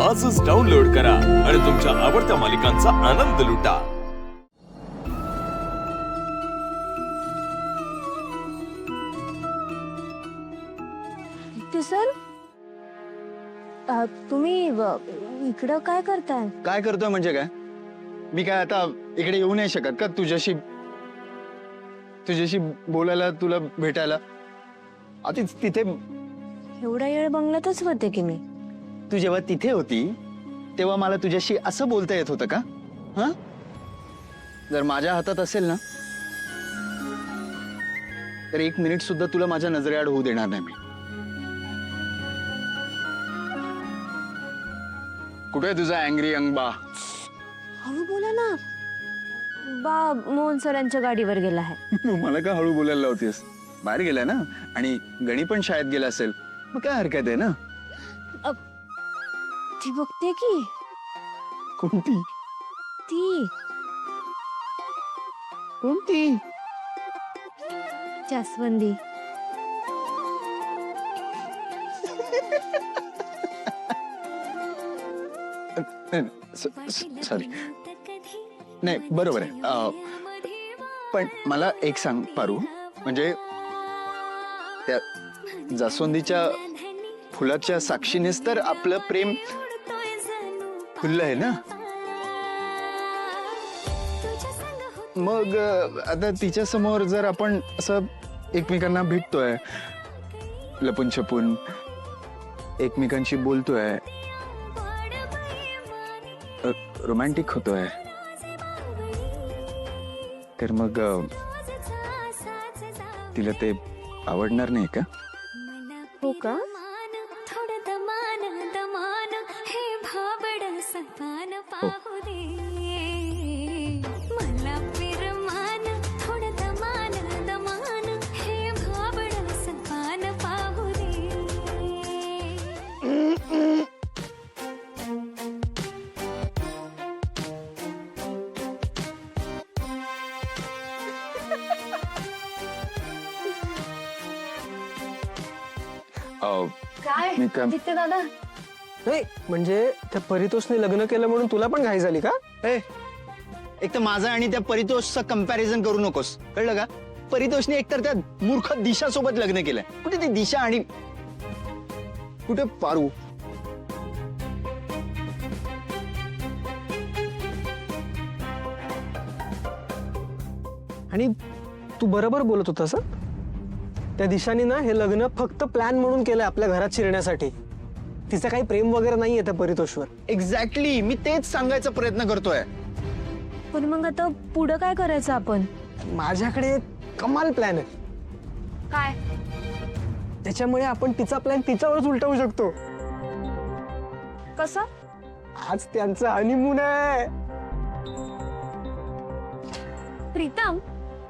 आजच डाउनलोड करा आणि तुमच्या आवडत्या मालिकांचा आनंद लुटा। सर तुम्ही इकडं काय करताय? काय करतोय म्हणजे काय? मी काय आता इकडे येऊ नाही शकत का तुझ्याशी बोलायला, तुला भेटायला? आधीच तिथे एवढा वेळ बंगल्यातच होते की मी। तू जेव्हा तिथे होती तेव्हा मला तुझ्याशी असं बोलता येत होतं का? हा, जर माझ्या हातात असेल ना तर एक मिनिट सुद्धा तुला माझ्या नजरेआड होऊ देणार नाही मी। कुठे तुझा अँग्री यंग बा? हळू बोला ना। बा मोहन सरांच्या गाडीवर गेला आहे। मला का हळू बोलायला लावतेस? बाहेर गेलाय ना, आणि गणी पण शाळेत गेला असेल, मग काय हरकत आहे ना? ती बघते की। कोणती? ती कोणती? जास्वंदी। सॉरी, नाही बरोबर आहे। पण मला एक सांग पारू, म्हणजे त्या जास्वंदीच्या फुलाच्या साक्षीनेच तर आपलं प्रेम फुललंय ना? मग आता तिच्या समोर जर आपण असं एकमेकांना भेटतोय, लपून छपून एकमेकांशी बोलतोय, रोमॅन्टिक होतोय, तर मग तिला ते आवडणार नाही का? हो का? हो. काय मी काय- आदित्य दादा? नाही म्हणजे त्या परितोषने लग्न केलं म्हणून तुला पण घाई झाली का? एक तर माझा आणि त्या परितोषचं कंपॅरिझन करू नकोस, कळलं का? परितोषने एकतर त्या मूर्ख दिशा सोबत लग्न केलंय। कुठे ती दिशा आणि कुठे पारू? आणि तू बरोबर बोलत होतास हं? त्या दिशाने ना हे लग्न फक्त प्लॅन म्हणून केलंय आपल्या घरात शिरण्यासाठी। तिचं काही प्रेम वगैरे नाहीये त्या परितोषवर। एक्झॅक्टली, मी तेच सांगायचा प्रयत्न करतोय। पण मग आता पुढं काय करायचं आपण? माझ्याकडे कमाल प्लॅन आहे, काय? त्याच्यामुळे आपण तिचा प्लॅन तिच्यावरच उलटवू शकतो। कसं? आज त्यांचा हनीमून आहे। प्रीतम,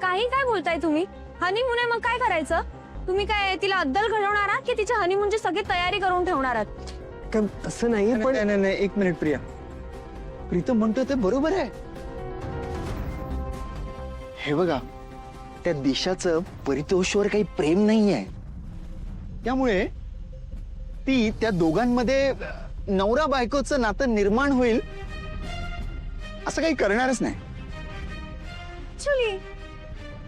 काही काय बोलताय तुम्ही? हनीमून आहे, मग काय करायचं? तुम्ही काय तिला अद्दल घडवणार आहात की तिच्या हनीमूनची सगळी तयारी करून ठेवणार आहात? का तसं नाही, पण नाही, एक मिनिट प्रिया, प्रीतम म्हणतोय ते बरोबर आहे। हे बघा, त्या दिशाचं परितोषवर काही प्रेम नाहीये, त्यामुळे ती त्या दोघांमध्ये नवरा बायकोचं नातं निर्माण होईल असं काही करणारच नाही। ऍक्च्युली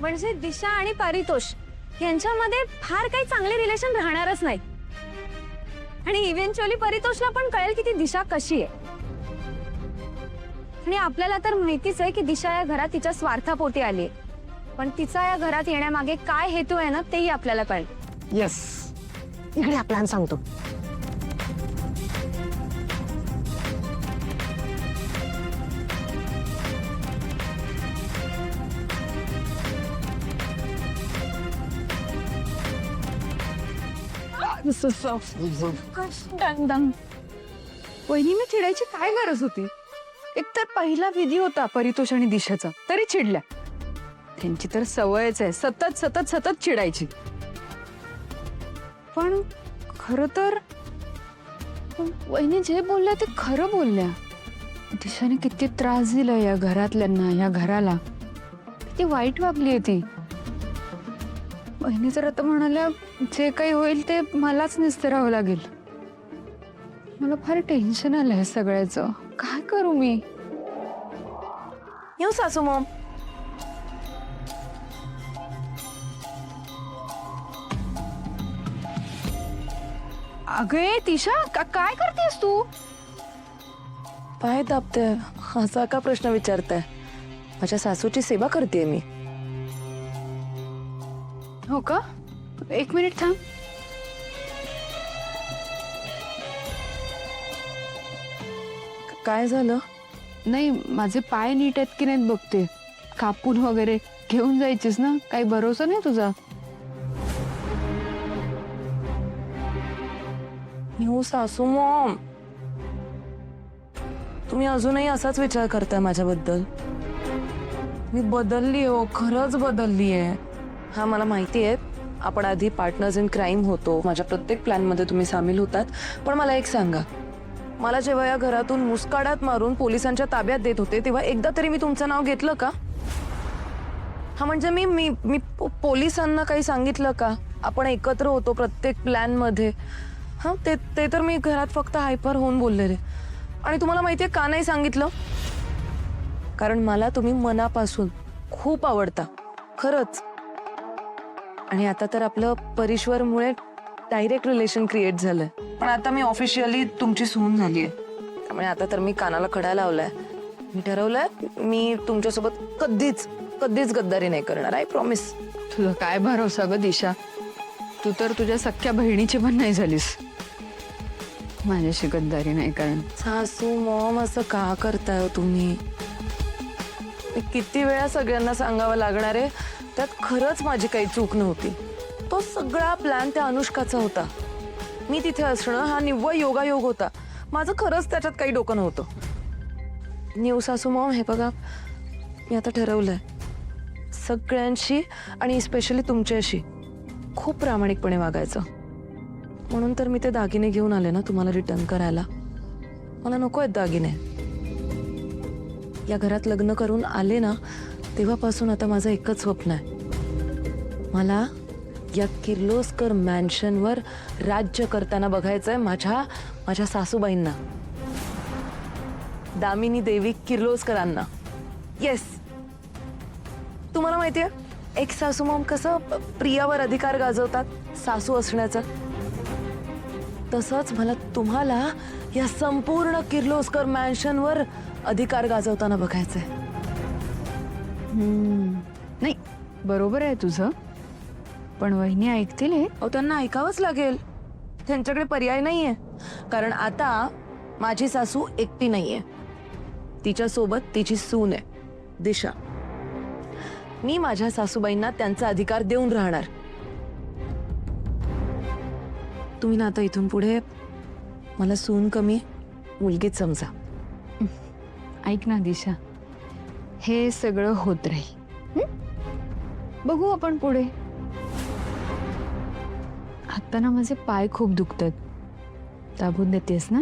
म्हणजे दिशा आणि पारितोष यांच्यामध्ये फार काही चांगले रिलेशन राहणारच नाही, आणि इव्हेंच्युअली परितोषला पण कळेल की ती दिशा कशी आहे। आणि आपल्याला तर माहितीच आहे की दिशा या घरात तिच्या स्वार्थापोटी आली, पण तिचा या घरात येण्यामागे काय हेतू आहे ना तेही आपल्याला कळेल। येस, इकडे हा प्लॅन सांगतो। वहिनीने चिडायची काय गरज होती? एकतर पहिला विधी होता परितोष आणि दिशाचा, तरी चिडल्या। त्यांची तर सवयच आहे सतत सतत सतत चिडायची। पण खरं तर वहिनी जे बोलल्या ते खरं बोलल्या। दिशाने किती त्रास दिला या घरातल्यांना, या घराला। किती वाईट वागली आहे ती। वहिनी तर आता म्हणाल्या जे काही होईल ते मलाच निस्तरावं लागेल। मला फार टेन्शन आलंय सगळ्याचं. काय करू मी? येऊ सासू मॉम. अगे तिशा, काय करतेस तू? पाय दाबते, असा का प्रश्न विचारताय? माझ्या सासूची सेवा करते मी. हो का? 1 मिनिट थांब. काय झालं? नाही, माझे पाय नीट आहेत की नाहीत बघते. कापून वगैरे घेऊन जायचीस ना, काही भरोसा नाही तुझा. येऊ सासू मॉम. तुम्ही अजूनही असाच विचार करताय माझ्याबद्दल. मी बदलली हो, खरंच बदलली आहे. हा मला माहिती आहे, आपण आधी पार्टनर्स इन क्राईम होतो, माझ्या प्रत्येक प्लॅन मध्ये तुम्ही सामील होतात. पण मला एक सांगा, मला जेव्हा या घरातून मुस्काडात मारून पोलिसांच्या ताब्यात देत होते तेव्हा एकदा तरी मी तुमचं नाव घेतलं का? हा म्हणजे मी मी मी पोलिसांना काही सांगितलं का? आपण एकत्र होतो प्रत्येक प्लॅन मध्ये. हा ते तर मी घरात फक्त हायपर होऊन बोललेले. आणि तुम्हाला माहितीये का नाही सांगितलं? कारण मला तुम्ही मनापासून खूप आवडता, खरंच. आणि आता तर आपलं परीश्वरमुळे डायरेक्ट रिलेशन क्रिएट झालंय. पण आता मी ऑफिशियली तुमची सून झालीये, त्यामुळे आता तर मी कानाला खडा लावलाय. मी ठरवलंय, मी तुमच्यासोबत कधीच गद्दारी नाही करणार. I promise. तुझा काय भरोसा ग दिशा? तू तर तुझ्या सख्या बहिणीची पण नाही झालीस. माझ्याशी गद्दारी नाही कारण. सासू मॉम, असं का करताय हो तुम्ही? मी किती वेळा सगळ्यांना सांगावं लागणार आहे, त्यात खरंच माझी काही चूक नव्हती. तो सगळा प्लॅन त्या अनुष्काचा होता. मी तिथे असणं हा निव्वळ योगायोग होता. माझं खरंच त्याच्यात काही डोकं नव्हतं. न्यू सासू मॉम, हे बघा, मी आता ठरवलंय सगळ्यांशी आणि स्पेशली तुमच्याशी खूप प्रामाणिकपणे वागायचं. म्हणून तर मी ते दागिने घेऊन आले ना तुम्हाला रिटर्न करायला. मला नको आहेत दागिने. या घरात लग्न करून आले ना तेव्हापासून आता माझं एकच स्वप्न आहे, मला या किर्लोस्कर मॅन्शनवर राज्य करताना बघायचंय माझ्या सासूबाईंना, दामिनी देवी किर्लोस्करांना. येस, तुम्हाला माहितीये एक सासू मॉम कसं प्रियावर अधिकार गाजवतात सासू असण्याचा, तसंच मला तुम्हाला या संपूर्ण किर्लोस्कर मॅन्शनवर अधिकार गाजवताना बघायचंय. नाही, बरोबर आहे तुझं, पण वहिनी ऐकतील हे? अहो, त्यांना ऐकावंच लागेल. त्यांच्याकडे पर्याय नाहीये. कारण आता माझी सासू एकटी नाहीये, तिच्यासोबत तिची सून आहे दिशा. मी माझ्या सासूबाईंना त्यांचा अधिकार देऊन राहणार. तुम्ही ना आता इथून पुढे मला सून कमी, मुलगीच समजा. ऐक ना दिशा, हे सगळं होत राहील. बघू आपण पुढे. आता ना माझे पाय खूप दुखतात. दाबून देतेस ना?